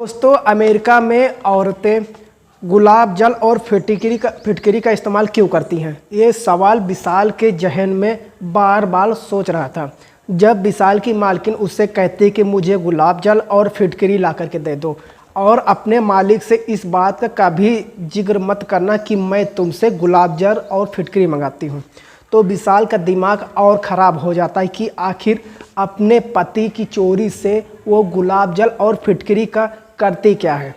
दोस्तों, अमेरिका में औरतें गुलाब जल और फिटकरी का इस्तेमाल क्यों करती हैं? ये सवाल विशाल के जहन में बार बार सोच रहा था। जब विशाल की मालकिन उससे कहती कि मुझे गुलाब जल और फिटकरी ला करके दे दो और अपने मालिक से इस बात का कभी जिक्र मत करना कि मैं तुमसे गुलाब जल और फिटकरी मंगाती हूँ, तो विशाल का दिमाग और ख़राब हो जाता है कि आखिर अपने पति की चोरी से वो गुलाब जल और फिटकरी का करती क्या है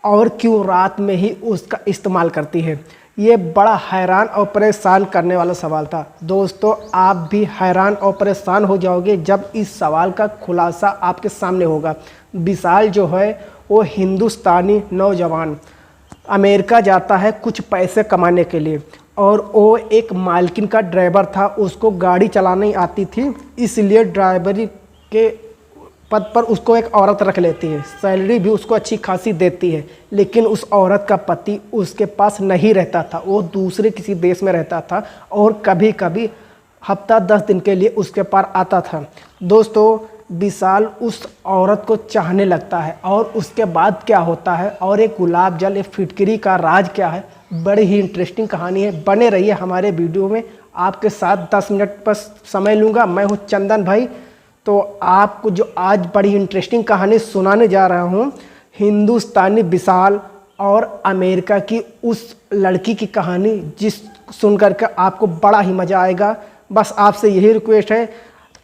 और क्यों रात में ही उसका इस्तेमाल करती है। ये बड़ा हैरान और परेशान करने वाला सवाल था। दोस्तों, आप भी हैरान और परेशान हो जाओगे जब इस सवाल का खुलासा आपके सामने होगा। विशाल जो है वो हिंदुस्तानी नौजवान अमेरिका जाता है कुछ पैसे कमाने के लिए, और वो एक मालकिन का ड्राइवर था। उसको गाड़ी चलानी आती थी, इसलिए ड्राइवरी के पद पर उसको एक औरत रख लेती है। सैलरी भी उसको अच्छी खासी देती है, लेकिन उस औरत का पति उसके पास नहीं रहता था, वो दूसरे किसी देश में रहता था और कभी कभी हफ्ता 10 दिन के लिए उसके पास आता था। दोस्तों, विशाल उस औरत को चाहने लगता है और उसके बाद क्या होता है और एक गुलाब जल एक फिटकरी का राज क्या है, बड़ी ही इंटरेस्टिंग कहानी है। बने रहिए हमारे वीडियो में, आपके साथ 10 मिनट पर समय लूँगा। मैं हूँ चंदन भाई। तो आपको जो आज बड़ी इंटरेस्टिंग कहानी सुनाने जा रहा हूँ, हिंदुस्तानी विशाल और अमेरिका की उस लड़की की कहानी, जिस सुनकर के आपको बड़ा ही मज़ा आएगा। बस आपसे यही रिक्वेस्ट है,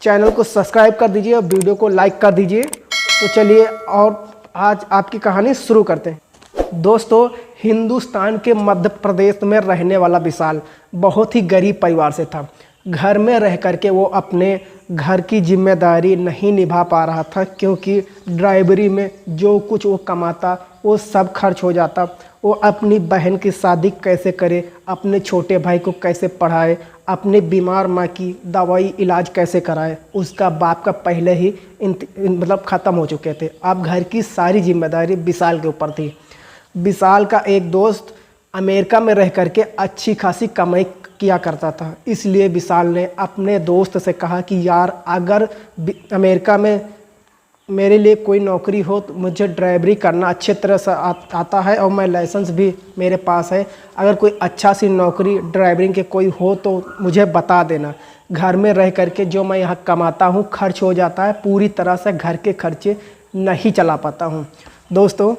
चैनल को सब्सक्राइब कर दीजिए और वीडियो को लाइक कर दीजिए। तो चलिए और आज आपकी कहानी शुरू करते हैं। दोस्तों, हिंदुस्तान के मध्य प्रदेश में रहने वाला विशाल बहुत ही गरीब परिवार से था। घर में रह करके वो अपने घर की जिम्मेदारी नहीं निभा पा रहा था, क्योंकि ड्राइवरी में जो कुछ वो कमाता वो सब खर्च हो जाता। वो अपनी बहन की शादी कैसे करे, अपने छोटे भाई को कैसे पढ़ाए, अपने बीमार माँ की दवाई इलाज कैसे कराए, उसका बाप का पहले ही मतलब ख़त्म हो चुके थे। अब घर की सारी जिम्मेदारी विशाल के ऊपर थी। विशाल का एक दोस्त अमेरिका में रह करके अच्छी खासी कमाई किया करता था, इसलिए विशाल ने अपने दोस्त से कहा कि यार, अगर अमेरिका में मेरे लिए कोई नौकरी हो तो मुझे ड्राइवरी करना अच्छे तरह से आता है और मैं लाइसेंस भी मेरे पास है। अगर कोई अच्छा सी नौकरी ड्राइवरिंग के कोई हो तो मुझे बता देना। घर में रह करके जो मैं यहाँ कमाता हूँ खर्च हो जाता है, पूरी तरह से घर के खर्चे नहीं चला पाता हूँ। दोस्तों,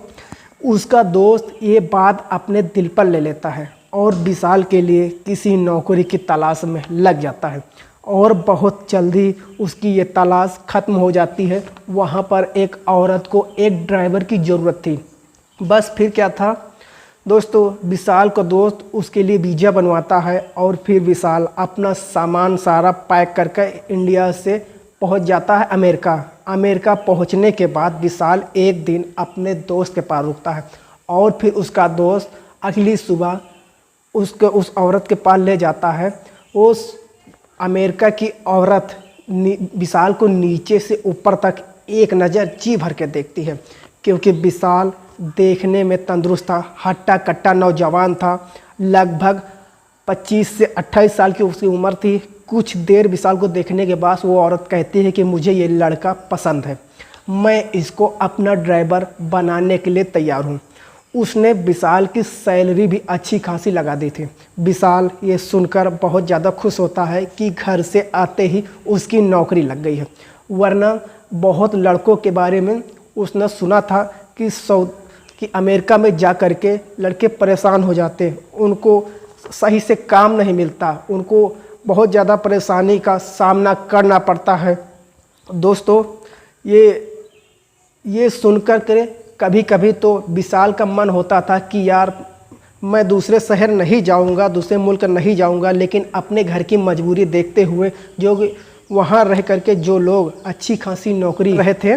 उसका दोस्त ये बात अपने दिल पर ले लेता है और विशाल के लिए किसी नौकरी की तलाश में लग जाता है, और बहुत जल्दी उसकी ये तलाश ख़त्म हो जाती है। वहाँ पर एक औरत को एक ड्राइवर की ज़रूरत थी। बस फिर क्या था दोस्तों, विशाल का दोस्त उसके लिए वीज़ा बनवाता है और फिर विशाल अपना सामान सारा पैक करके इंडिया से पहुँच जाता है अमेरिका। अमेरिका पहुँचने के बाद विशाल एक दिन अपने दोस्त के पास रुकता है और फिर उसका दोस्त अगली सुबह उस औरत के पास ले जाता है। उस अमेरिका की औरत विशाल को नीचे से ऊपर तक एक नज़र जी भर के देखती है, क्योंकि विशाल देखने में तंदुरुस्त था, हट्टा कट्टा नौजवान था। लगभग 25 से 28 साल की उसकी उम्र थी। कुछ देर विशाल को देखने के बाद वो औरत कहती है कि मुझे ये लड़का पसंद है, मैं इसको अपना ड्राइवर बनाने के लिए तैयार हूँ। उसने विशाल की सैलरी भी अच्छी खासी लगा दी थी। विशाल ये सुनकर बहुत ज़्यादा खुश होता है कि घर से आते ही उसकी नौकरी लग गई है, वरना बहुत लड़कों के बारे में उसने सुना था कि अमेरिका में जा कर के लड़के परेशान हो जाते, उनको सही से काम नहीं मिलता, उनको बहुत ज़्यादा परेशानी का सामना करना पड़ता है। दोस्तों, ये सुनकर के कभी कभी तो विशाल का मन होता था कि यार, मैं दूसरे शहर नहीं जाऊंगा, दूसरे मुल्क नहीं जाऊंगा, लेकिन अपने घर की मजबूरी देखते हुए जो वहाँ रह करके जो लोग अच्छी खासी नौकरी रहे थे,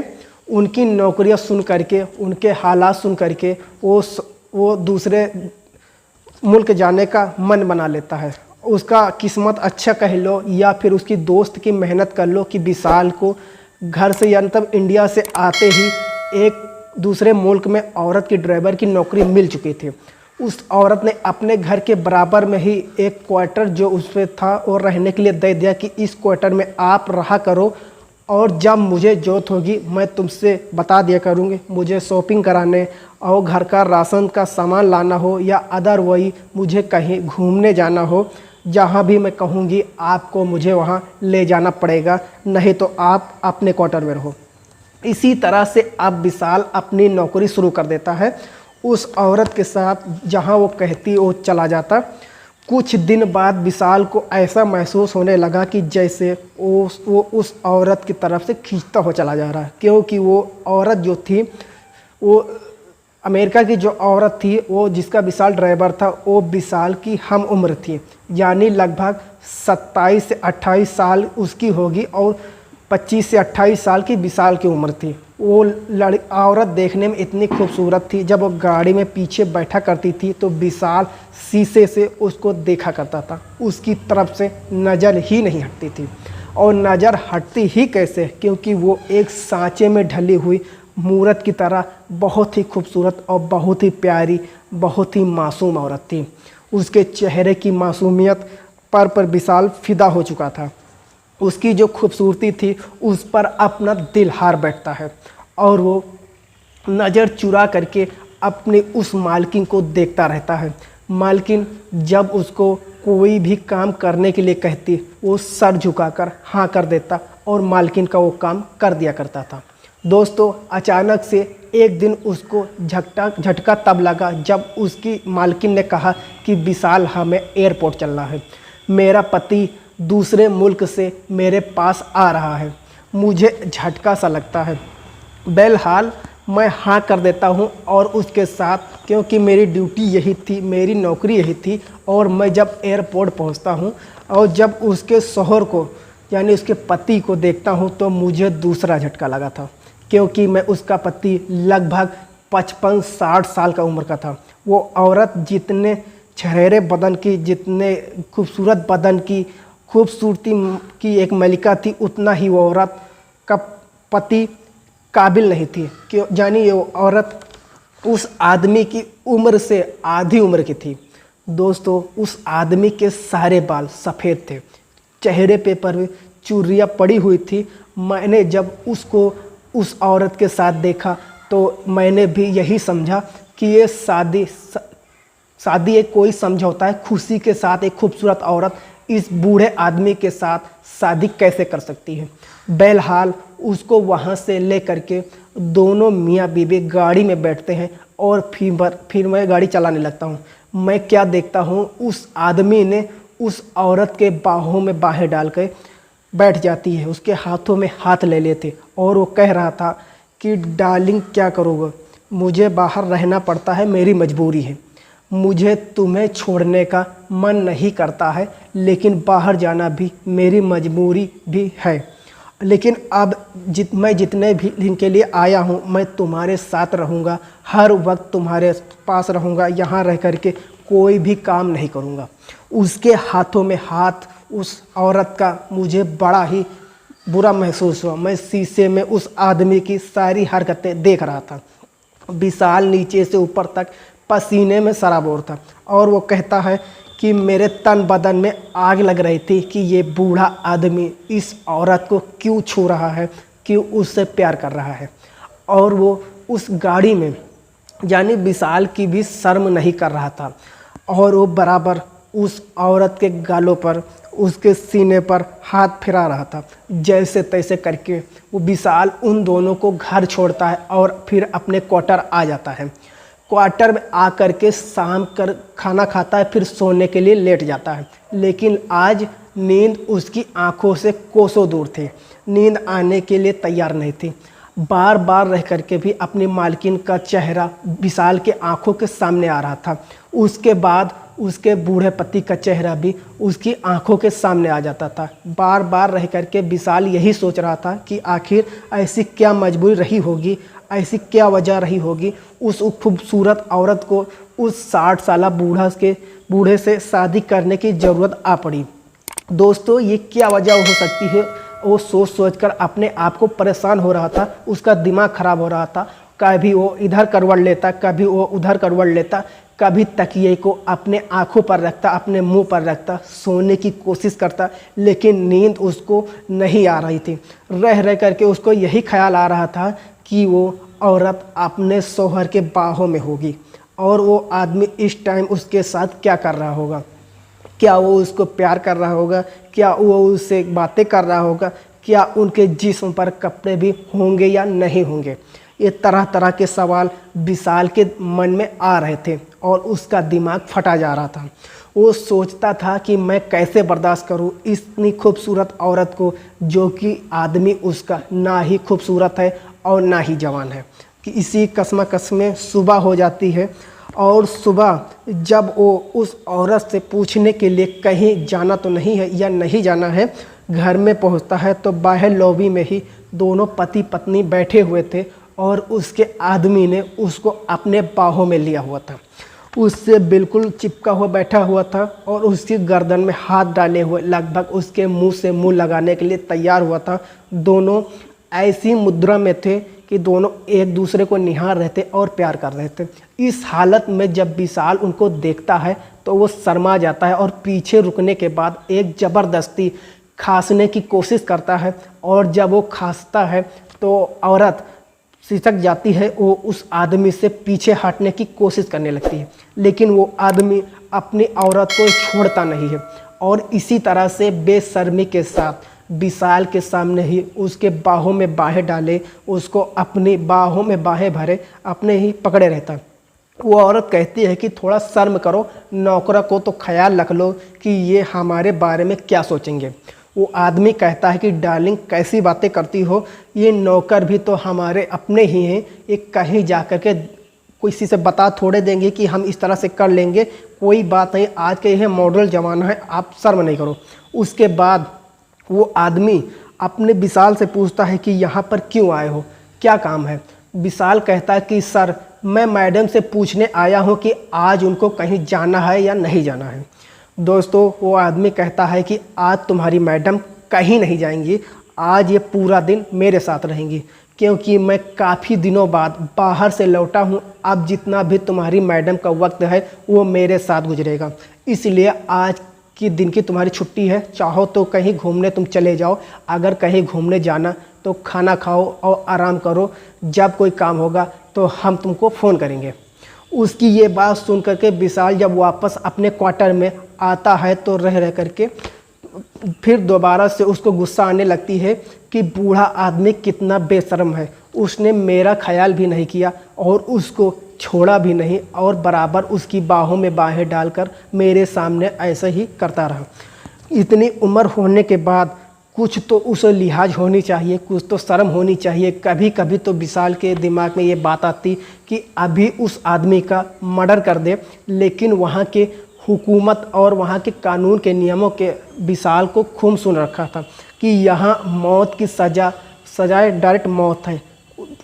उनकी नौकरियाँ सुन करके, उनके हालात सुन करके वो दूसरे मुल्क जाने का मन बना लेता है। उसका किस्मत अच्छा कह लो या फिर उसकी दोस्त की मेहनत कर लो कि विशाल को घर से या तब इंडिया से आते ही एक दूसरे मुल्क में औरत की ड्राइवर की नौकरी मिल चुकी थी। उस औरत ने अपने घर के बराबर में ही एक क्वार्टर जो उस पर था और रहने के लिए दे दिया कि इस क्वार्टर में आप रहा करो और जब मुझे ज़रूरत होगी मैं तुमसे बता दिया करूँगी। मुझे शॉपिंग कराने और घर का राशन का सामान लाना हो या अदर वही मुझे कहीं घूमने जाना हो, जहाँ भी मैं कहूँगी आपको मुझे वहाँ ले जाना पड़ेगा, नहीं तो आप अपने क्वार्टर में रहो। इसी तरह से अब विशाल अपनी नौकरी शुरू कर देता है। उस औरत के साथ जहाँ वो कहती वो चला जाता। कुछ दिन बाद विशाल को ऐसा महसूस होने लगा कि जैसे वो उस औरत की तरफ से खींचता हो चला जा रहा है, क्योंकि वो औरत जो थी, वो अमेरिका की जो औरत थी, वो जिसका विशाल ड्राइवर था, वो विशाल की हम उम्र थी, यानी लगभग 27 से 28 साल उसकी होगी और 25 से 28 साल की विशाल की उम्र थी। वो औरत देखने में इतनी खूबसूरत थी, जब वो गाड़ी में पीछे बैठा करती थी तो विशाल शीशे से उसको देखा करता था। उसकी तरफ से नज़र ही नहीं हटती थी, और नज़र हटती ही कैसे, क्योंकि वो एक सांचे में ढली हुई मूरत की तरह बहुत ही खूबसूरत और बहुत ही प्यारी, बहुत ही मासूम औरत थी। उसके चेहरे की मासूमियत पर विशाल फिदा हो चुका था। उसकी जो खूबसूरती थी उस पर अपना दिल हार बैठता है, और वो नज़र चुरा करके अपनी उस मालकिन को देखता रहता है। मालकिन जब उसको कोई भी काम करने के लिए कहती, वो सर झुकाकर हाँ कर देता और मालकिन का वो काम कर दिया करता था। दोस्तों, अचानक से एक दिन उसको झटका तब लगा जब उसकी मालकिन ने कहा कि विशाल, हमें एयरपोर्ट चलना है, मेरा पति दूसरे मुल्क से मेरे पास आ रहा है। मुझे झटका सा लगता है। बहरहाल मैं हाँ कर देता हूँ और उसके साथ, क्योंकि मेरी ड्यूटी यही थी, मेरी नौकरी यही थी। और मैं जब एयरपोर्ट पहुँचता हूँ और जब उसके शौहर को यानी उसके पति को देखता हूँ तो मुझे दूसरा झटका लगा था, क्योंकि मैं उसका पति लगभग 55-60 साल का उम्र का था। वो औरत जितने छरेरे बदन की, जितने खूबसूरत बदन की, खूबसूरती की एक मलिका थी, उतना ही वो औरत का पति काबिल नहीं थी। क्यों? यानी ये औरत उस आदमी की उम्र से आधी उम्र की थी। दोस्तों, उस आदमी के सारे बाल सफ़ेद थे, चेहरे पे पर चुर्रियाँ पड़ी हुई थी। मैंने जब उसको उस औरत के साथ देखा तो मैंने भी यही समझा कि ये शादी एक कोई समझौता है। खुशी के साथ एक खूबसूरत औरत इस बूढ़े आदमी के साथ शादी कैसे कर सकती है। बहरहाल उसको वहाँ से ले करके दोनों मियाँ बीवी गाड़ी में बैठते हैं और फिर मैं गाड़ी चलाने लगता हूँ। मैं क्या देखता हूँ, उस आदमी ने उस औरत के बाहों में बाहें डाल कर बैठ जाती है, उसके हाथों में हाथ ले लेते, और वो कह रहा था कि डार्लिंग क्या करोगे, मुझे बाहर रहना पड़ता है, मेरी मजबूरी है, मुझे तुम्हें छोड़ने का मन नहीं करता है, लेकिन बाहर जाना भी मेरी मजबूरी भी है। लेकिन अब मैं जितने भी दिन के लिए आया हूँ, मैं तुम्हारे साथ रहूँगा, हर वक्त तुम्हारे पास रहूँगा, यहाँ रह कर के कोई भी काम नहीं करूँगा। उसके हाथों में हाथ उस औरत का मुझे बड़ा ही बुरा महसूस हुआ। मैं शीशे में उस आदमी की सारी हरकतें देख रहा था। विशाल नीचे से ऊपर तक पसीने में सराबोर था, और वो कहता है कि मेरे तन बदन में आग लग रही थी कि ये बूढ़ा आदमी इस औरत को क्यों छू रहा है, क्यों उससे प्यार कर रहा है। और वो उस गाड़ी में यानी विशाल की भी शर्म नहीं कर रहा था, और वो बराबर उस औरत के गालों पर, उसके सीने पर हाथ फिरा रहा था। जैसे तैसे करके वो विशाल उन दोनों को घर छोड़ता है और फिर अपने क्वार्टर आ जाता है। क्वार्टर में आकर के शाम कर खाना खाता है, फिर सोने के लिए लेट जाता है। लेकिन आज नींद उसकी आंखों से कोसों दूर थी, नींद आने के लिए तैयार नहीं थी। बार बार रह करके भी अपनी मालकिन का चेहरा विशाल के आंखों के सामने आ रहा था। उसके बाद उसके बूढ़े पति का चेहरा भी उसकी आंखों के सामने आ जाता था। बार बार रह करके विशाल यही सोच रहा था कि आखिर ऐसी क्या मजबूरी रही होगी, ऐसी क्या वजह रही होगी उस खूबसूरत औरत को उस 60 साल बूढ़े से शादी करने की ज़रूरत आ पड़ी। दोस्तों, ये क्या वजह हो सकती है, वो सोच कर अपने आप को परेशान हो रहा था, उसका दिमाग ख़राब हो रहा था। कभी वो इधर करवट लेता, कभी वो उधर करवट लेता, कभी तकिए को अपने आँखों पर रखता, अपने मुंह पर रखता, सोने की कोशिश करता, लेकिन नींद उसको नहीं आ रही थी। रह रह करके उसको यही ख्याल आ रहा था कि वो औरत अपने शौहर के बाहों में होगी और वो आदमी इस टाइम उसके साथ क्या कर रहा होगा। क्या वो उसको प्यार कर रहा होगा, क्या वो उससे बातें कर रहा होगा, क्या उनके जिस्म पर कपड़े भी होंगे या नहीं होंगे। ये तरह तरह के सवाल विशाल के मन में आ रहे थे और उसका दिमाग फटा जा रहा था। वो सोचता था कि मैं कैसे बर्दाश्त करूं इतनी खूबसूरत औरत को, जो कि आदमी उसका ना ही खूबसूरत है और ना ही जवान है। कि इसी कश्मकश में सुबह हो जाती है और सुबह जब वो उस औरत से पूछने के लिए कहीं जाना तो नहीं है या नहीं जाना है, घर में पहुंचता है तो बाहर लॉबी में ही दोनों पति पत्नी बैठे हुए थे और उसके आदमी ने उसको अपने बाहों में लिया हुआ था। उससे बिल्कुल चिपका हुआ बैठा हुआ था और उसकी गर्दन में हाथ डाले हुए लगभग उसके मुंह से मुंह लगाने के लिए तैयार हुआ था। दोनों ऐसी मुद्रा में थे कि दोनों एक दूसरे को निहार रहे थे और प्यार कर रहे थे। इस हालत में जब विशाल उनको देखता है तो वो शर्मा जाता है और पीछे रुकने के बाद एक ज़बरदस्ती खांसने की कोशिश करता है और जब वो खांसता है तो औरत सिसक जाती है। वो उस आदमी से पीछे हटने की कोशिश करने लगती है, लेकिन वो आदमी अपनी औरत को छोड़ता नहीं है और इसी तरह से बेशर्मी के साथ विशाल के सामने ही उसके बाहों में बाहें डाले, उसको अपनी बाहों में बाहें भरे अपने ही पकड़े रहता। वो औरत कहती है कि थोड़ा शर्म करो, नौकरा को तो ख्याल रख लो कि ये हमारे बारे में क्या सोचेंगे। वो आदमी कहता है कि डार्लिंग कैसी बातें करती हो, ये नौकर भी तो हमारे अपने ही हैं, ये कहीं जा कर के किसी से बता थोड़े देंगे कि हम इस तरह से कर लेंगे, कोई बात नहीं, आज के यह मॉडल ज़माना है, आप शर्म नहीं करो। उसके बाद वो आदमी अपने विशाल से पूछता है कि यहाँ पर क्यों आए हो, क्या काम है। विशाल कहता है कि सर मैं मैडम से पूछने आया हूँ कि आज उनको कहीं जाना है या नहीं जाना है। दोस्तों वो आदमी कहता है कि आज तुम्हारी मैडम कहीं नहीं जाएंगी, आज ये पूरा दिन मेरे साथ रहेंगी, क्योंकि मैं काफ़ी दिनों बाद बाहर से लौटा हूँ। अब जितना भी तुम्हारी मैडम का वक्त है वो मेरे साथ गुजरेगा, इसलिए आज की दिन की तुम्हारी छुट्टी है, चाहो तो कहीं घूमने तुम चले जाओ। अगर कहीं घूमने जाना तो खाना खाओ और आराम करो, जब कोई काम होगा तो हम तुमको फ़ोन करेंगे। उसकी ये बात सुन करके विशाल जब वापस अपने क्वार्टर में आता है तो रह रह करके फिर दोबारा से उसको गुस्सा आने लगती है कि बूढ़ा आदमी कितना बेशर्म है, उसने मेरा ख्याल भी नहीं किया और उसको छोड़ा भी नहीं और बराबर उसकी बाहों में बाहें डालकर मेरे सामने ऐसे ही करता रहा। इतनी उम्र होने के बाद कुछ तो उसे लिहाज होनी चाहिए, कुछ तो शर्म होनी चाहिए। कभी कभी तो विशाल के दिमाग में ये बात आती कि अभी उस आदमी का मर्डर कर दे, लेकिन वहाँ के हुकूमत और वहाँ के कानून के नियमों के विशाल को खूब सुन रखा था कि यहाँ मौत की सजाए डायरेक्ट मौत है,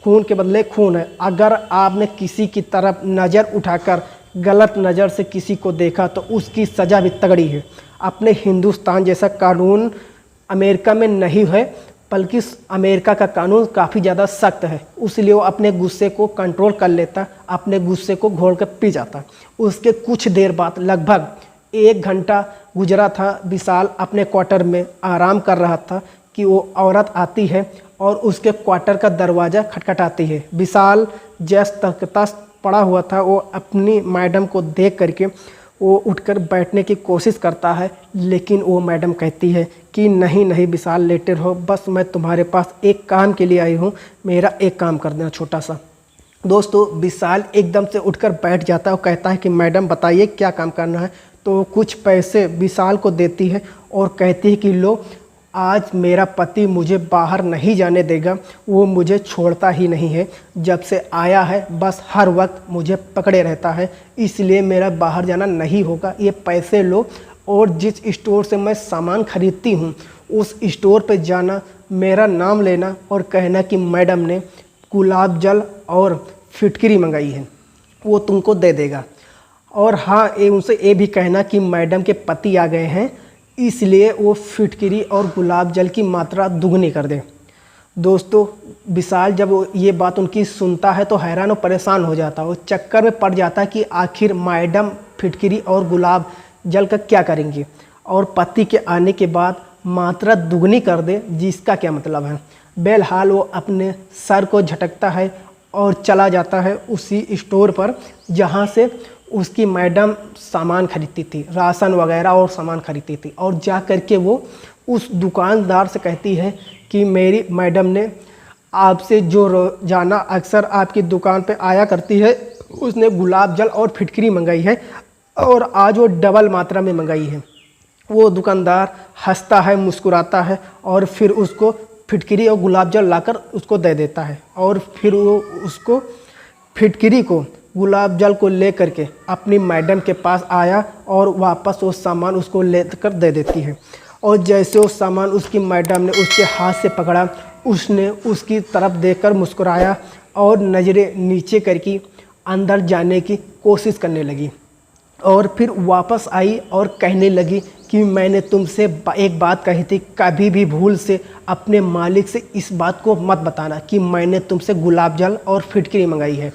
खून के बदले खून है। अगर आपने किसी की तरफ नज़र उठाकर गलत नज़र से किसी को देखा तो उसकी सज़ा भी तगड़ी है। अपने हिंदुस्तान जैसा कानून अमेरिका में नहीं है, बल्कि अमेरिका का कानून काफ़ी ज़्यादा सख्त है, इसलिए वो अपने गुस्से को कंट्रोल कर लेता, अपने गुस्से को घोल कर पी जाता। उसके कुछ देर बाद लगभग 1 घंटा गुजरा था। विशाल अपने क्वार्टर में आराम कर रहा था कि वो औरत आती है और उसके क्वार्टर का दरवाज़ा खटखटाती है। विशाल जैसे तख्त पड़ा हुआ था, वो अपनी मैडम को देख करके वो उठकर बैठने की कोशिश करता है, लेकिन वो मैडम कहती है कि नहीं नहीं विशाल लेटे रहो, बस मैं तुम्हारे पास एक काम के लिए आई हूँ, मेरा एक काम कर देना छोटा सा। दोस्तों विशाल एकदम से उठकर बैठ जाता है और कहता है कि मैडम बताइए क्या काम करना है। तो कुछ पैसे विशाल को देती है और कहती है कि लो, आज मेरा पति मुझे बाहर नहीं जाने देगा, वो मुझे छोड़ता ही नहीं है, जब से आया है बस हर वक्त मुझे पकड़े रहता है, इसलिए मेरा बाहर जाना नहीं होगा। ये पैसे लो और जिस स्टोर से मैं सामान खरीदती हूँ उस स्टोर पे जाना, मेरा नाम लेना और कहना कि मैडम ने गुलाब जल और फिटकरी मंगाई है, वो तुमको दे देगा। और हाँ, उनसे ये भी कहना कि मैडम के पति आ गए हैं, इसलिए वो फिटकरी और गुलाब जल की मात्रा दुगनी कर दे। दोस्तों विशाल जब ये बात उनकी सुनता है तो हैरान और परेशान हो जाता है। वो चक्कर में पड़ जाता है कि आखिर मैडम फिटकिरी और गुलाब जल का क्या करेंगी, और पति के आने के बाद मात्रा दुगनी कर दे, जिसका क्या मतलब है। बहरहाल वो अपने सर को झटकता है और चला जाता है उसी स्टोर पर जहाँ से उसकी मैडम सामान खरीदती थी, राशन वगैरह और सामान खरीदती थी। और जा कर के वो उस दुकानदार से कहती है कि मेरी मैडम ने आपसे जो रोजाना अक्सर आपकी दुकान पे आया करती है, उसने गुलाब जल और फिटकरी मंगाई है और आज वो डबल मात्रा में मंगाई है। वो दुकानदार हंसता है, मुस्कुराता है और फिर उसको फिटकरी और गुलाब जल लाकर उसको दे देता है। और फिर वो उसको फिटकरी को गुलाब जल को ले करके अपनी मैडम के पास आया और वापस वो सामान उसको ले कर दे देती है। और जैसे वो सामान उसकी मैडम ने उसके हाथ से पकड़ा, उसने उसकी तरफ देखकर मुस्कुराया और नज़रें नीचे करके अंदर जाने की कोशिश करने लगी। और फिर वापस आई और कहने लगी कि मैंने तुमसे एक बात कही थी, कभी भी भूल से अपने मालिक से इस बात को मत बताना कि मैंने तुमसे गुलाब जल और फिटकरी मंगाई है।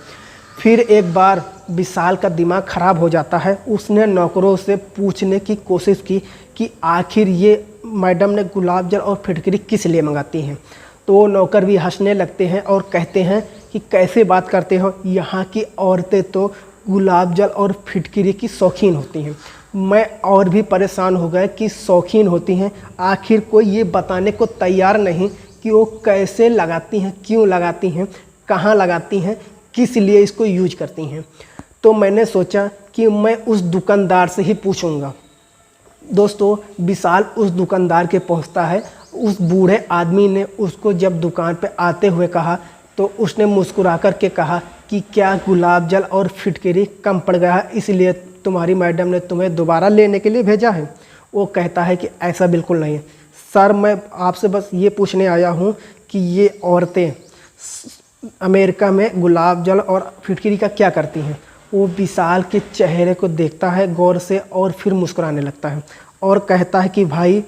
फिर एक बार विशाल का दिमाग ख़राब हो जाता है। उसने नौकरों से पूछने की कोशिश की कि आखिर ये मैडम ने गुलाब जल और फिटकरी किस लिए मंगाती हैं। तो वो नौकर भी हंसने लगते हैं और कहते हैं कि कैसे बात करते हो, यहाँ की औरतें तो गुलाब जल और फिटकरी की शौकीन होती हैं। मैं और भी परेशान हो गया कि शौकीन होती हैं, आखिर कोई ये बताने को तैयार नहीं कि वो कैसे लगाती हैं, क्यों लगाती हैं, कहाँ लगाती हैं, किस लिए इसको यूज करती हैं। तो मैंने सोचा कि मैं उस दुकानदार से ही पूछूंगा। दोस्तों विशाल उस दुकानदार के पहुंचता है। उस बूढ़े आदमी ने उसको जब दुकान पे आते हुए कहा तो उसने मुस्कुरा कर के कहा कि क्या गुलाब जल और फिटकरी कम पड़ गया है, इसलिए तुम्हारी मैडम ने तुम्हें दोबारा लेने के लिए भेजा है। वो कहता है कि ऐसा बिल्कुल नहीं है सर, मैं आपसे बस ये पूछने आया हूँ कि ये औरतें अमेरिका में गुलाब जल और फिटकरी का क्या करती हैं। वो विशाल के चेहरे को देखता है गौर से और फिर मुस्कुराने लगता है और कहता है कि भाई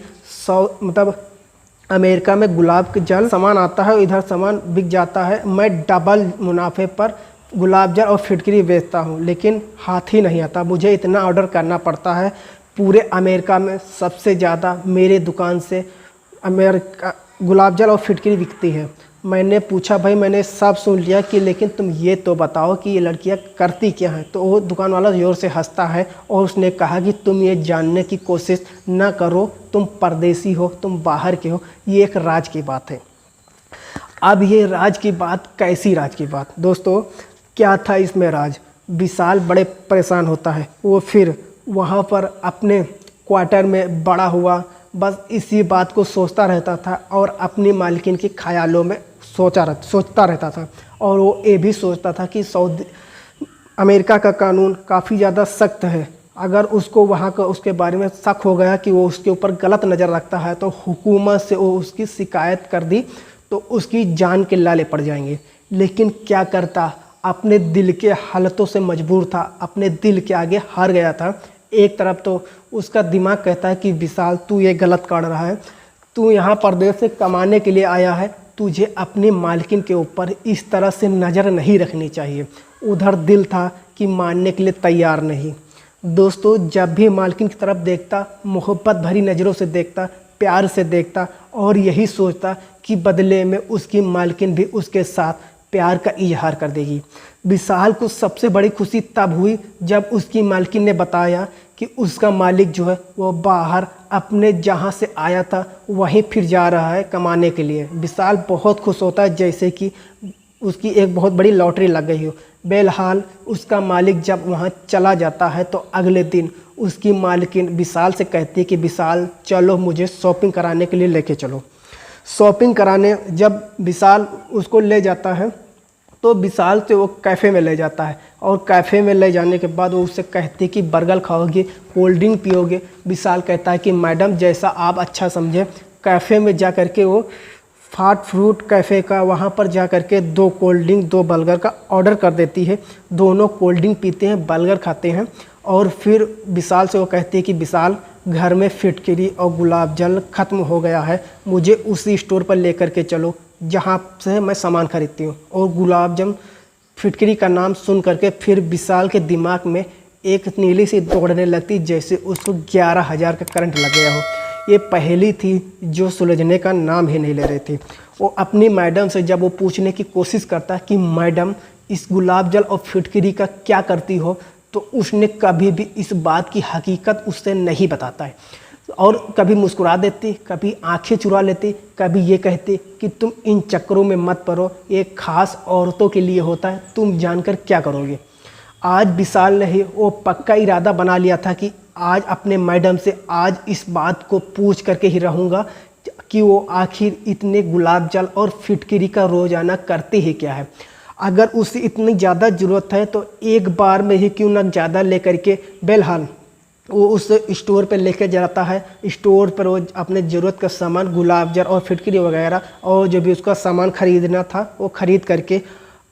अमेरिका में गुलाब के जल सामान आता है, इधर सामान बिक जाता है, मैं डबल मुनाफे पर गुलाब जल और फिटकरी बेचता हूँ, लेकिन हाथ ही नहीं आता। मुझे इतना ऑर्डर करना पड़ता है, पूरे अमेरिका में सबसे ज़्यादा मेरे दुकान से अमेरिका गुलाब जल और फिटकरी बिकती है। मैंने पूछा भाई मैंने सब सुन लिया कि लेकिन तुम ये तो बताओ कि ये लड़कियां करती क्या हैं। तो वो दुकान वाला ज़ोर से हंसता है और उसने कहा कि तुम ये जानने की कोशिश ना करो, तुम परदेसी हो, तुम बाहर के हो, ये एक राज की बात है। अब ये राज की बात कैसी राज की बात दोस्तों, क्या था इसमें राज। विशाल बड़े परेशान होता है। वो फिर वहाँ पर अपने क्वार्टर में बड़ा हुआ, बस इसी बात को सोचता रहता था और अपनी मालकिन के ख्यालों में सोचता रहता था। और वो ये भी सोचता था कि अमेरिका का कानून काफ़ी ज़्यादा सख्त है, अगर उसको वहाँ का उसके बारे में शक हो गया कि वो उसके ऊपर गलत नज़र रखता है तो हुकूमत से वो उसकी शिकायत कर दी तो उसकी जान के लाले पड़ जाएंगे। लेकिन क्या करता, अपने दिल के हालतों से मजबूर था, अपने दिल के आगे हार गया था। एक तरफ तो उसका दिमाग कहता है कि विशाल तू ये गलत कर रहा है, तू यहाँ परदेश से कमाने के लिए आया है, तुझे अपनी मालकिन के ऊपर इस तरह से नज़र नहीं रखनी चाहिए। उधर दिल था कि मानने के लिए तैयार नहीं। दोस्तों जब भी मालकिन की तरफ देखता, मोहब्बत भरी नज़रों से देखता, प्यार से देखता और यही सोचता कि बदले में उसकी मालकिन भी उसके साथ प्यार का इजहार कर देगी। विशाल को सबसे बड़ी खुशी तब हुई जब उसकी मालकिन ने बताया कि उसका मालिक जो है वो बाहर अपने जहाँ से आया था वहीं फिर जा रहा है कमाने के लिए। विशाल बहुत खुश होता है जैसे कि उसकी एक बहुत बड़ी लॉटरी लग गई हो। बहरहाल उसका मालिक जब वहाँ चला जाता है तो अगले दिन उसकी मालकिन विशाल से कहती है कि विशाल चलो मुझे शॉपिंग कराने के लिए लेके चलो। शॉपिंग कराने जब विशाल उसको ले जाता है तो विशाल से वो कैफ़े में ले जाता है और कैफ़े में ले जाने के बाद वो उससे कहती है कि बर्गर खाओगे, कोल्ड ड्रिंक पियोगे। विशाल कहता है कि मैडम जैसा आप अच्छा समझे। कैफ़े में जा कर के वो फास्ट फूड कैफ़े का वहाँ पर जा कर के 2 कोल्ड ड्रिंक 2 बर्गर का ऑर्डर कर देती है। दोनों कोल्ड ड्रिंक पीते हैं, बर्गर खाते हैं और फिर विशाल से वो कहती है कि विशाल घर में फिटकरी और गुलाब जल ख़त्म हो गया है, मुझे उसी स्टोर पर लेकर के चलो जहाँ से मैं सामान खरीदती हूँ। और गुलाब जामुन फिटकरी का नाम सुन करके फिर विशाल के दिमाग में एक नीली सी दौड़ने लगती जैसे उसको 11,000 का करंट लग गया हो। ये पहेली थी जो सुलझने का नाम ही नहीं ले रही थी। वो अपनी मैडम से जब वो पूछने की कोशिश करता कि मैडम इस गुलाब जल और फिटकरी का क्या करती हो, तो उसने कभी भी इस बात की हकीकत उससे नहीं बताता है। और कभी मुस्कुरा देती, कभी आंखें चुरा लेती, कभी ये कहती कि तुम इन चक्करों में मत पड़ो, ये खास औरतों के लिए होता है, तुम जानकर क्या करोगे। आज विशाल ने ही वो पक्का इरादा बना लिया था कि आज अपने मैडम से आज इस बात को पूछ करके ही रहूँगा कि वो आखिर इतने गुलाब जल और फिटकरी का रोज़ाना करते ही क्या है। अगर उसे इतनी ज़्यादा ज़रूरत है तो एक बार में ही क्यों ना ज़्यादा लेकर के बेलहाल वो उस स्टोर पे लेके जाता है। स्टोर पर वो अपने ज़रूरत का सामान गुलाब जल और फिटकरी वगैरह और जो भी उसका सामान ख़रीदना था वो ख़रीद करके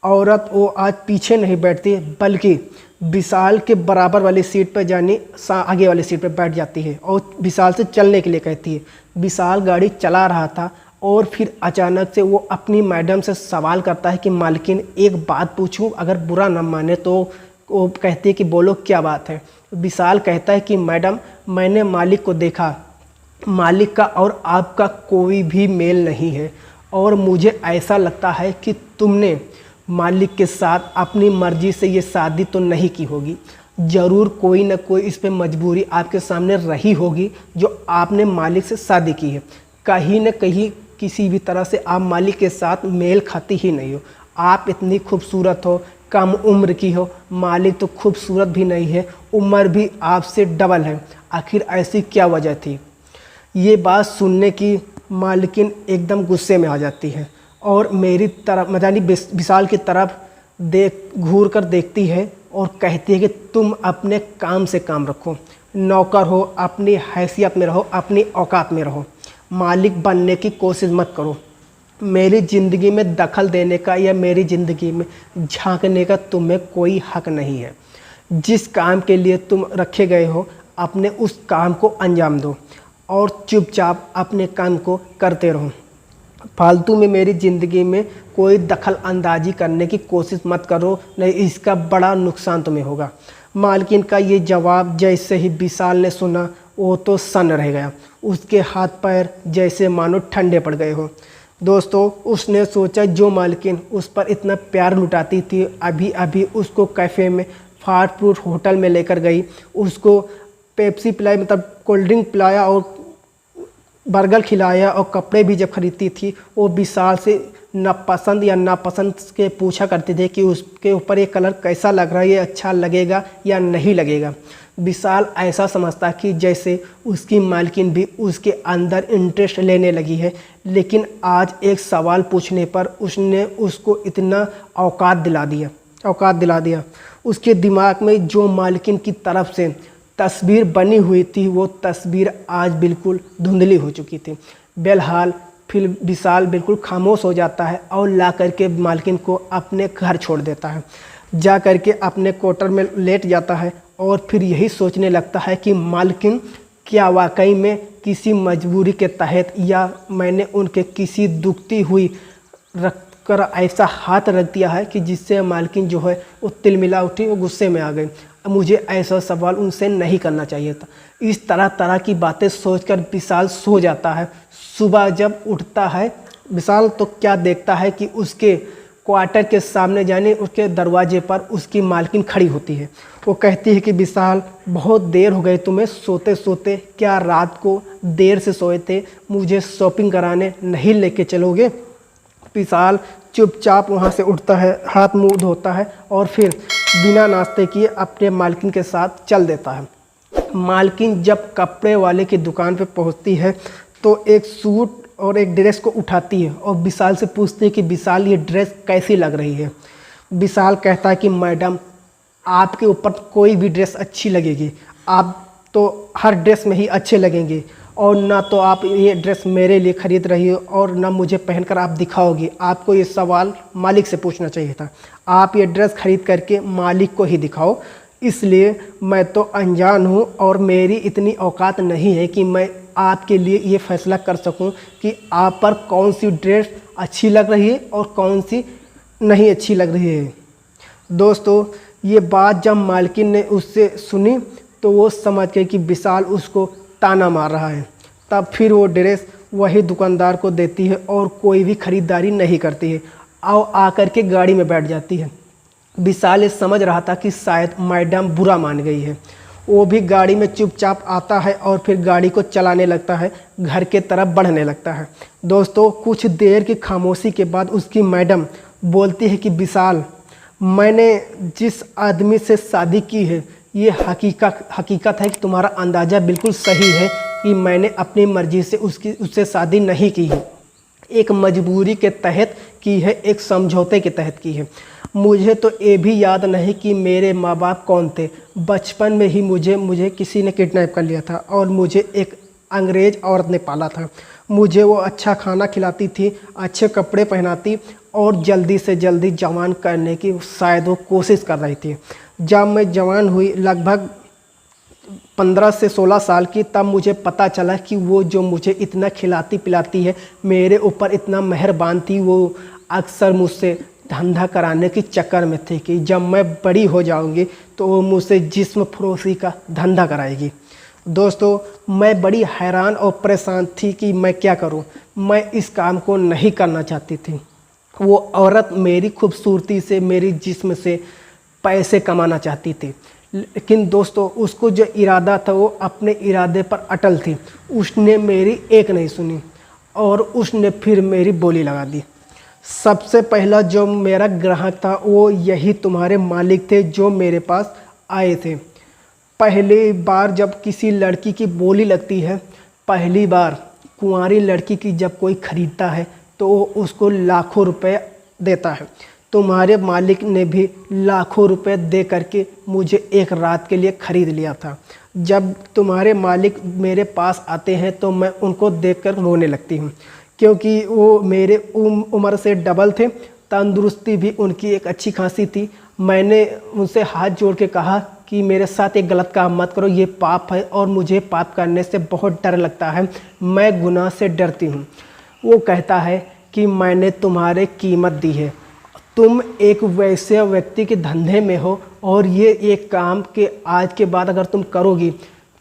औरत वो आज पीछे नहीं बैठती बल्कि विशाल के बराबर वाली सीट पर जानी आगे वाली सीट पर बैठ जाती है और विशाल से चलने के लिए कहती है। विशाल गाड़ी चला रहा था और फिर अचानक से वो अपनी मैडम से सवाल करता है कि मालकिन एक बात पूछूं, अगर बुरा न माने तो। वो कहती है कि बोलो क्या बात है। विशाल कहता है कि मैडम मैंने मालिक को देखा, मालिक का और आपका कोई भी मेल नहीं है और मुझे ऐसा लगता है कि तुमने मालिक के साथ अपनी मर्जी से ये शादी तो नहीं की होगी। ज़रूर कोई ना कोई इस पे मजबूरी आपके सामने रही होगी जो आपने मालिक से शादी की है। कहीं न कहीं किसी भी तरह से आप मालिक के साथ मेल खाती ही नहीं हो। आप इतनी खूबसूरत हो, कम उम्र की हो, मालिक तो खूबसूरत भी नहीं है, उम्र भी आपसे डबल है, आखिर ऐसी क्या वजह थी। ये बात सुनने की मालकिन एकदम गुस्से में आ जाती है और मेरी तरफ यानी विशाल की तरफ घूर कर देखती है और कहती है कि तुम अपने काम से काम रखो, नौकर हो, अपनी हैसियत में रहो, अपनी औकात में रहो, मालिक बनने की कोशिश मत करो। मेरी ज़िंदगी में दखल देने का या मेरी ज़िंदगी में झांकने का तुम्हें कोई हक नहीं है। जिस काम के लिए तुम रखे गए हो अपने उस काम को अंजाम दो और चुपचाप अपने काम को करते रहो। फालतू में मेरी ज़िंदगी में कोई दखल अंदाजी करने की कोशिश मत करो, नहीं इसका बड़ा नुकसान तुम्हें होगा। मालकिन का ये जवाब जैसे ही विशाल ने सुना वो तो सन्न रह गया, उसके हाथ पैर जैसे मानो ठंडे पड़ गए हो। दोस्तों उसने सोचा जो मालकिन उस पर इतना प्यार लुटाती थी, अभी अभी उसको कैफ़े में फास्ट फूड होटल में लेकर गई, उसको पेप्सी पिलाई मतलब कोल्ड ड्रिंक पिलाया और बर्गर खिलाया और कपड़े भी जब खरीदती थी वो विशाल से नापसंद या नापसंद के पूछा करते थे कि उसके ऊपर ये कलर कैसा लग रहा है, ये अच्छा लगेगा या नहीं लगेगा। विशाल ऐसा समझता कि जैसे उसकी मालकिन भी उसके अंदर इंटरेस्ट लेने लगी है, लेकिन आज एक सवाल पूछने पर उसने उसको इतना औकात दिला दिया। उसके दिमाग में जो मालकिन की तरफ से तस्वीर बनी हुई थी वो तस्वीर आज बिल्कुल धुंधली हो चुकी थी। बहरहाल फिर विशाल बिल्कुल खामोश हो जाता है और ला करके मालकिन को अपने घर छोड़ देता है। जा करके अपने क्वार्टर में लेट जाता है और फिर यही सोचने लगता है कि मालकिन क्या वाकई में किसी मजबूरी के तहत या मैंने उनके किसी दुखती हुई रख कर ऐसा हाथ रख दिया है कि जिससे मालकिन जो है वो तिलमिला उठी, वो गुस्से में आ गई। मुझे ऐसा सवाल उनसे नहीं करना चाहिए था। इस तरह की बातें सोचकर विशाल सो जाता है। सुबह जब उठता है विशाल तो क्या देखता है कि उसके क्वार्टर के सामने जाने उसके दरवाजे पर उसकी मालकिन खड़ी होती है। वो कहती है कि विशाल बहुत देर हो गई तुम्हें सोते सोते, क्या रात को देर से सोए थे, मुझे शॉपिंग कराने नहीं लेके चलोगे। विशाल चुपचाप वहाँ से उठता है, हाथ मुंह धोता है और फिर बिना नाश्ते किए अपने मालकिन के साथ चल देता है। मालकिन जब कपड़े वाले की दुकान पे पहुँचती है तो एक सूट और एक ड्रेस को उठाती है और विशाल से पूछती है कि विशाल ये ड्रेस कैसी लग रही है। विशाल कहता है कि मैडम आपके ऊपर कोई भी ड्रेस अच्छी लगेगी, आप तो हर ड्रेस में ही अच्छे लगेंगे और ना तो आप ये ड्रेस मेरे लिए ख़रीद रही हो और ना मुझे पहनकर आप दिखाओगी। आपको ये सवाल मालिक से पूछना चाहिए था। आप ये ड्रेस खरीद करके मालिक को ही दिखाओ, इसलिए मैं तो अनजान हूँ और मेरी इतनी औकात नहीं है कि मैं आपके लिए ये फ़ैसला कर सकूं कि आप पर कौन सी ड्रेस अच्छी लग रही है और कौन सी नहीं अच्छी लग रही है। दोस्तों ये बात जब मालकिन ने उससे सुनी तो वो समझ गई कि विशाल उसको ताना मार रहा है। तब फिर वो ड्रेस वही दुकानदार को देती है और कोई भी ख़रीदारी नहीं करती है और आकर के गाड़ी में बैठ जाती है। विशाल ये समझ रहा था कि शायद मैडम बुरा मान गई है। वो भी गाड़ी में चुपचाप आता है और फिर गाड़ी को चलाने लगता है, घर के तरफ बढ़ने लगता है। दोस्तों कुछ देर की खामोशी के बाद उसकी मैडम बोलती है कि विशाल, मैंने जिस आदमी से शादी की है ये हकीकत है कि तुम्हारा अंदाज़ा बिल्कुल सही है कि मैंने अपनी मर्ज़ी से उससे शादी नहीं की है, एक मजबूरी के तहत की है, एक समझौते के तहत की है। मुझे तो ये भी याद नहीं कि मेरे माँ बाप कौन थे। बचपन में ही मुझे किसी ने किडनैप कर लिया था और मुझे एक अंग्रेज़ औरत ने पाला था। मुझे वो अच्छा खाना खिलाती थी, अच्छे कपड़े पहनाती और जल्दी से जल्दी जवान करने की शायद वो कोशिश कर रही थी। जब मैं जवान हुई लगभग 15 से 16 साल की, तब मुझे पता चला कि वो जो मुझे इतना खिलाती पिलाती है, मेरे ऊपर इतना मेहरबान थी, वो अक्सर मुझसे धंधा कराने के चक्कर में थी कि जब मैं बड़ी हो जाऊंगी तो वो मुझसे जिस्म फरोशी का धंधा कराएगी। दोस्तों मैं बड़ी हैरान और परेशान थी कि मैं क्या करूं। मैं इस काम को नहीं करना चाहती थी। वो औरत मेरी खूबसूरती से, मेरी जिस्म से पैसे कमाना चाहती थी, लेकिन दोस्तों उसको जो इरादा था वो अपने इरादे पर अटल थी। उसने मेरी एक नहीं सुनी और उसने फिर मेरी बोली लगा दी। सबसे पहला जो मेरा ग्राहक था वो यही तुम्हारे मालिक थे जो मेरे पास आए थे। पहली बार जब किसी लड़की की बोली लगती है, पहली बार कुंवारी लड़की की जब कोई ख़रीदता है तो वो उसको लाखों रुपए देता है। तुम्हारे मालिक ने भी लाखों रुपए दे करके मुझे एक रात के लिए ख़रीद लिया था। जब तुम्हारे मालिक मेरे पास आते हैं तो मैं उनको देखकर रोने लगती हूँ, क्योंकि वो मेरे उम्र से डबल थे। तंदुरुस्ती भी उनकी एक अच्छी खासी थी। मैंने उनसे हाथ जोड़ के कहा कि मेरे साथ एक गलत काम मत करो, ये पाप है और मुझे पाप करने से बहुत डर लगता है, मैं गुनाह से डरती हूँ। वो कहता है कि मैंने तुम्हारे कीमत दी है, तुम एक वैसे व्यक्ति के धंधे में हो और ये एक काम के आज के बाद अगर तुम करोगी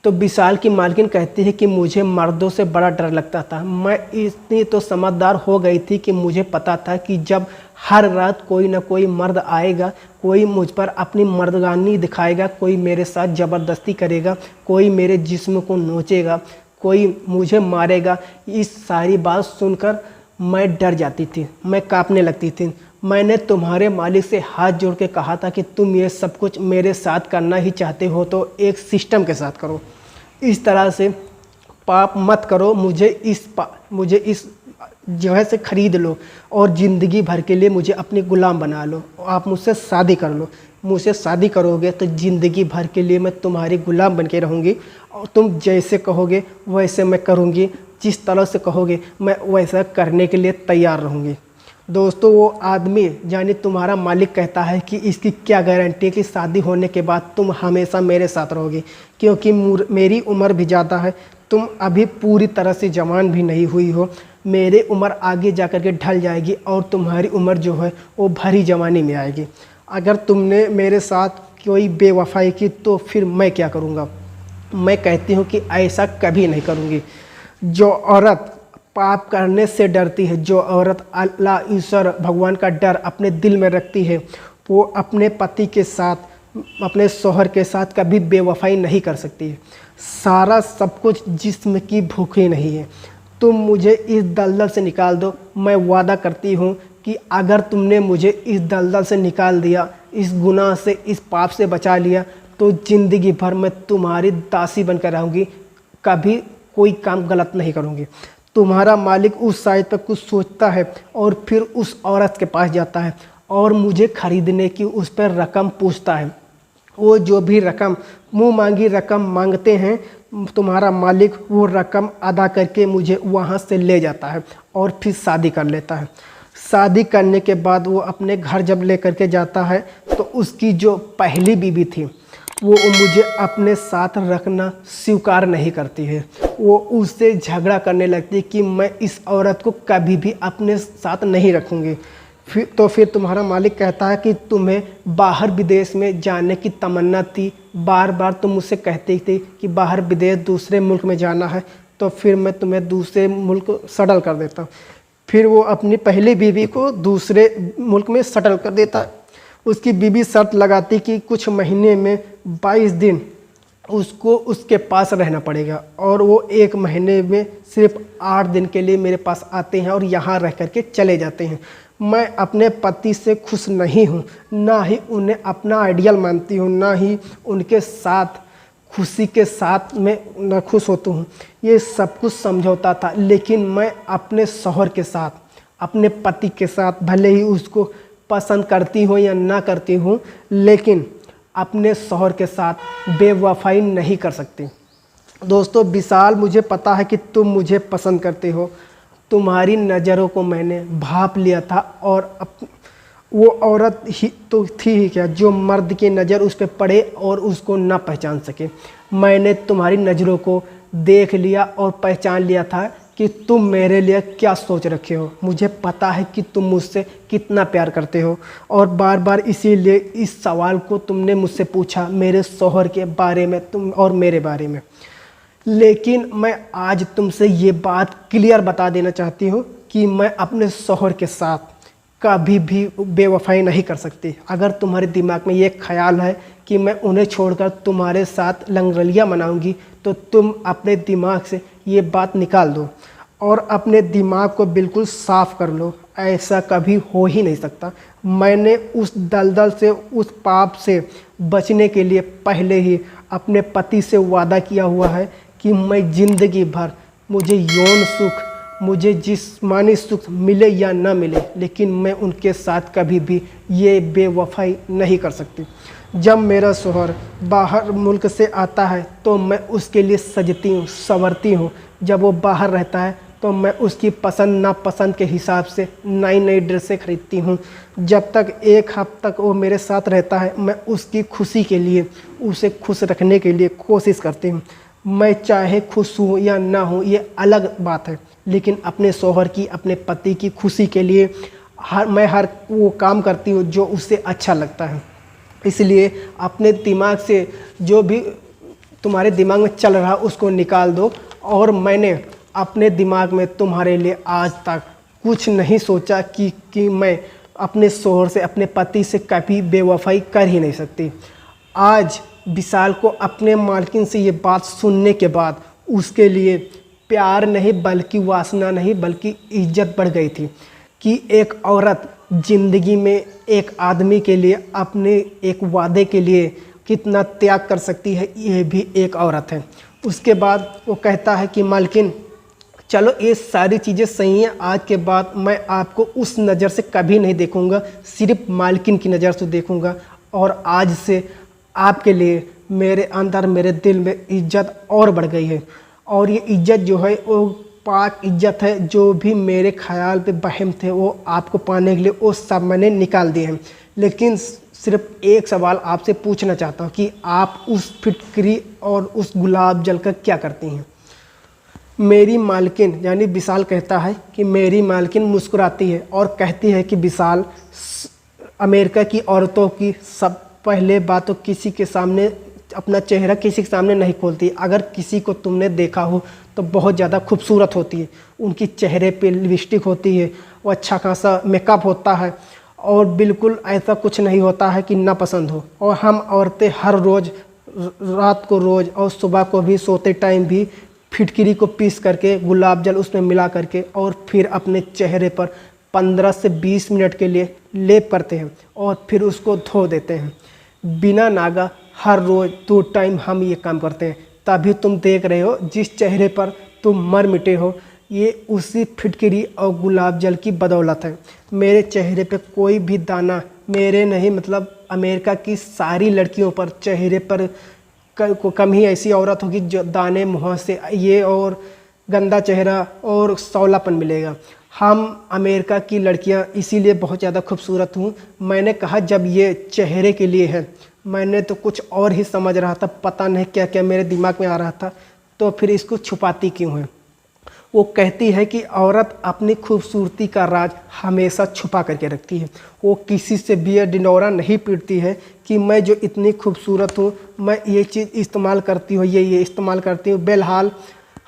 तो विशाल की मालकिन कहती है कि मुझे मर्दों से बड़ा डर लगता था। मैं इतनी तो समझदार हो गई थी कि मुझे पता था कि जब हर रात कोई ना कोई मर्द आएगा, कोई मुझ पर अपनी मर्दगानी दिखाएगा, कोई मेरे साथ ज़बरदस्ती करेगा, कोई मेरे जिस्म को नोचेगा, कोई मुझे मारेगा। इस सारी बात सुनकर मैं डर जाती थी, मैं कांपने लगती थी। मैंने तुम्हारे मालिक से हाथ जोड़ के कहा था कि तुम ये सब कुछ मेरे साथ करना ही चाहते हो तो एक सिस्टम के साथ करो, इस तरह से पाप मत करो, मुझे इस जगह से ख़रीद लो और ज़िंदगी भर के लिए मुझे अपनी ग़ुलाम बना लो। आप मुझसे शादी कर लो, मुझसे शादी करोगे तो ज़िंदगी भर के लिए मैं तुम्हारी ग़ुलाम बन के रहूँगी और तुम जैसे कहोगे वैसे मैं करूँगी, जिस तरह से कहोगे मैं वैसा करने के लिए तैयार रहूँगी। दोस्तों वो आदमी यानी तुम्हारा मालिक कहता है कि इसकी क्या गारंटी है कि शादी होने के बाद तुम हमेशा मेरे साथ रहोगे, क्योंकि मेरी उम्र भी ज़्यादा है, तुम अभी पूरी तरह से जवान भी नहीं हुई हो। मेरी उम्र आगे जा कर के ढल जाएगी और तुम्हारी उम्र जो है वो भरी जवानी में आएगी। अगर तुमने मेरे साथ कोई बेवफाई की तो फिर मैं क्या करूँगा। मैं कहती हूँ कि ऐसा कभी नहीं करूँगी। जो औरत पाप करने से डरती है, जो औरत अल्लाह ईश्वर भगवान का डर अपने दिल में रखती है, वो अपने पति के साथ, अपने शौहर के साथ कभी बेवफाई नहीं कर सकती है। सारा सब कुछ जिस्म की भूखी नहीं है। तुम मुझे इस दलदल से निकाल दो, मैं वादा करती हूँ कि अगर तुमने मुझे इस दलदल से निकाल दिया, इस गुनाह से, इस पाप से बचा लिया, तो ज़िंदगी भर मैं तुम्हारी दासी बनकर रहूँगी, कभी कोई काम गलत नहीं करूँगी। तुम्हारा मालिक उस साइड पर कुछ सोचता है और फिर उस औरत के पास जाता है और मुझे ख़रीदने की उस पर रकम पूछता है। वो जो भी रकम, मुँह मांगी रकम मांगते हैं, तुम्हारा मालिक वो रकम अदा करके मुझे वहाँ से ले जाता है और फिर शादी कर लेता है। शादी करने के बाद वो अपने घर जब ले करके जाता है तो उसकी जो पहली बीवी थी वो मुझे अपने साथ रखना स्वीकार नहीं करती है। वो उससे झगड़ा करने लगती है कि मैं इस औरत को कभी भी अपने साथ नहीं रखूँगी। फिर तुम्हारा मालिक कहता है कि तुम्हें बाहर विदेश में जाने की तमन्ना थी, बार बार तुम मुझसे कहते थे कि बाहर विदेश दूसरे मुल्क में जाना है, तो फिर मैं तुम्हें दूसरे मुल्क सटल कर देता हूँ। फिर वो अपनी पहली बीवी को दूसरे मुल्क में सटल कर देता है। उसकी बीवी शर्त लगाती कि कुछ महीने में 22 दिन उसको उसके पास रहना पड़ेगा, और वो 1 महीने में सिर्फ 8 दिन के लिए मेरे पास आते हैं और यहाँ रह कर के चले जाते हैं। मैं अपने पति से खुश नहीं हूँ, ना ही उन्हें अपना आइडियल मानती हूँ, ना ही उनके साथ खुशी के साथ मैं न खुश होता हूँ। ये सब कुछ समझौता था, लेकिन मैं अपने शौहर के साथ, अपने पति के साथ, भले ही उसको पसंद करती हूँ या ना करती हूँ, लेकिन अपने शौहर के साथ बेवफाई नहीं कर सकती। दोस्तों, विशाल, मुझे पता है कि तुम मुझे पसंद करते हो। तुम्हारी नज़रों को मैंने भांप लिया था, और वो औरत ही तो थी ही क्या जो मर्द की नज़र उस पर पड़े और उसको ना पहचान सके। मैंने तुम्हारी नज़रों को देख लिया और पहचान लिया था कि तुम मेरे लिए क्या सोच रखे हो। मुझे पता है कि तुम मुझसे कितना प्यार करते हो, और बार बार इसीलिए इस सवाल को तुमने मुझसे पूछा, मेरे शौहर के बारे में तुम और मेरे बारे में। लेकिन मैं आज तुमसे ये बात क्लियर बता देना चाहती हूँ कि मैं अपने शौहर के साथ कभी भी बेवफाई नहीं कर सकती। अगर तुम्हारे दिमाग में ये ख्याल है कि मैं उन्हें छोड़कर तुम्हारे साथ लंगरलियाँ मनाऊंगी, तो तुम अपने दिमाग से ये बात निकाल दो और अपने दिमाग को बिल्कुल साफ़ कर लो। ऐसा कभी हो ही नहीं सकता। मैंने उस दलदल से, उस पाप से बचने के लिए पहले ही अपने पति से वादा किया हुआ है कि मैं ज़िंदगी भर, मुझे यौन सुख, मुझे जिस्मानी सुख मिले या ना मिले, लेकिन मैं उनके साथ कभी भी ये बेवफाई नहीं कर सकती। जब मेरा शौहर बाहर मुल्क से आता है तो मैं उसके लिए सजती हूँ, संवरती हूँ। जब वो बाहर रहता है तो मैं उसकी पसंद नापसंद के हिसाब से नई नई ड्रेसें खरीदती हूँ। जब तक 1 हफ्ता तक वो मेरे साथ रहता है, मैं उसकी खुशी के लिए, उसे खुश रखने के लिए कोशिश करती हूँ। मैं चाहे खुश हूँ या ना हूँ ये अलग बात है, लेकिन अपने शौहर की, अपने पति की खुशी के लिए मैं हर वो काम करती हूँ जो उससे अच्छा लगता है। इसलिए अपने दिमाग से जो भी तुम्हारे दिमाग में चल रहा उसको निकाल दो। और मैंने अपने दिमाग में तुम्हारे लिए आज तक कुछ नहीं सोचा कि मैं अपने शौहर से, अपने पति से कभी बेवफाई कर ही नहीं सकती। आज विशाल को अपने मालकिन से ये बात सुनने के बाद उसके लिए प्यार नहीं बल्कि वासना नहीं बल्कि इज्जत बढ़ गई थी कि एक औरत ज़िंदगी में एक आदमी के लिए, अपने एक वादे के लिए कितना त्याग कर सकती है, ये भी एक औरत है। उसके बाद वो कहता है कि मालकिन, चलो ये सारी चीज़ें सही हैं, आज के बाद मैं आपको उस नज़र से कभी नहीं देखूंगा, सिर्फ मालकिन की नज़र से देखूंगा, और आज से आपके लिए मेरे अंदर, मेरे दिल में इज्जत और बढ़ गई है। और ये इज्जत जो है वो पाक इज्जत है। जो भी मेरे ख्याल पे बहम थे वो आपको पाने के लिए वो सब मैंने निकाल दिए हैं। लेकिन सिर्फ एक सवाल आपसे पूछना चाहता हूँ कि आप उस फिटकरी और उस गुलाब जल का क्या करती हैं? मेरी मालकिन यानी विशाल कहता है कि मेरी मालकिन मुस्कुराती है और कहती है कि विशाल, अमेरिका की औरतों की सब पहले बात तो किसी के सामने अपना चेहरा किसी के सामने नहीं खोलती। अगर किसी को तुमने देखा हो तो बहुत ज़्यादा खूबसूरत होती है, उनकी चेहरे पे लिपस्टिक होती है, वो अच्छा खासा मेकअप होता है, और बिल्कुल ऐसा कुछ नहीं होता है कि ना पसंद हो। और हम औरतें हर रोज़, रात को रोज़ और सुबह को भी सोते टाइम भी फिटकरी को पीस करके, गुलाब जल उसमें मिला करके, और फिर अपने चेहरे पर 15 से 20 मिनट के लिए लेप करते हैं और फिर उसको धो देते हैं बिना नागा। हर रोज़ 2 टाइम हम ये काम करते हैं। तभी तुम देख रहे हो जिस चेहरे पर तुम मर मिटे हो, ये उसी फिटकरी और गुलाब जल की बदौलत है। मेरे चेहरे पे कोई भी दाना, मेरे नहीं मतलब अमेरिका की सारी लड़कियों पर चेहरे पर कम ही ऐसी औरत होगी जो दाने मुँह से ये और गंदा चेहरा और सौलापन मिलेगा। हम अमेरिका की लड़कियां इसीलिए बहुत ज़्यादा खूबसूरत हूँ। मैंने कहा जब ये चेहरे के लिए है, मैंने तो कुछ और ही समझ रहा था, पता नहीं क्या क्या मेरे दिमाग में आ रहा था। तो फिर इसको छुपाती क्यों है? वो कहती है कि औरत अपनी खूबसूरती का राज हमेशा छुपा करके रखती है। वो किसी से भी ढिंढोरा नहीं पीटती है कि मैं जो इतनी खूबसूरत हूँ, मैं ये चीज़ इस्तेमाल करती हूँ, ये इस्तेमाल करती हूँ। बहरहाल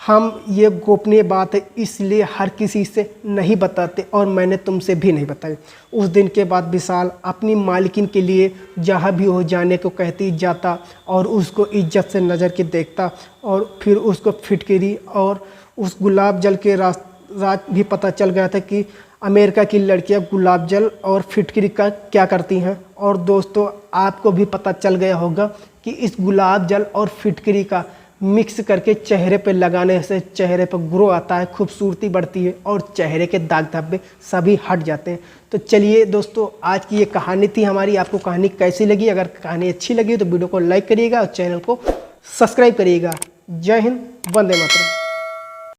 हम ये गोपनीय बात है, इसलिए हर किसी से नहीं बताते और मैंने तुमसे भी नहीं बताई। उस दिन के बाद विशाल अपनी मालकिन के लिए जहाँ भी हो जाने को कहती जाता और उसको इज्जत से नज़र के देखता, और फिर उसको फिटकरी और उस गुलाब जल के राज भी पता चल गया था कि अमेरिका की लड़कियां गुलाब जल और फिटकरी का क्या करती हैं। और दोस्तों, आपको भी पता चल गया होगा कि इस गुलाब जल और फिटकरी का मिक्स करके चेहरे पे लगाने से चेहरे पर ग्लो आता है, खूबसूरती बढ़ती है और चेहरे के दाग धब्बे सभी हट जाते हैं। तो चलिए दोस्तों, आज की ये कहानी थी हमारी। आपको कहानी कैसी लगी? अगर कहानी अच्छी लगी तो वीडियो को लाइक करिएगा और चैनल को सब्सक्राइब करिएगा। जय हिंद, वंदे मातरम।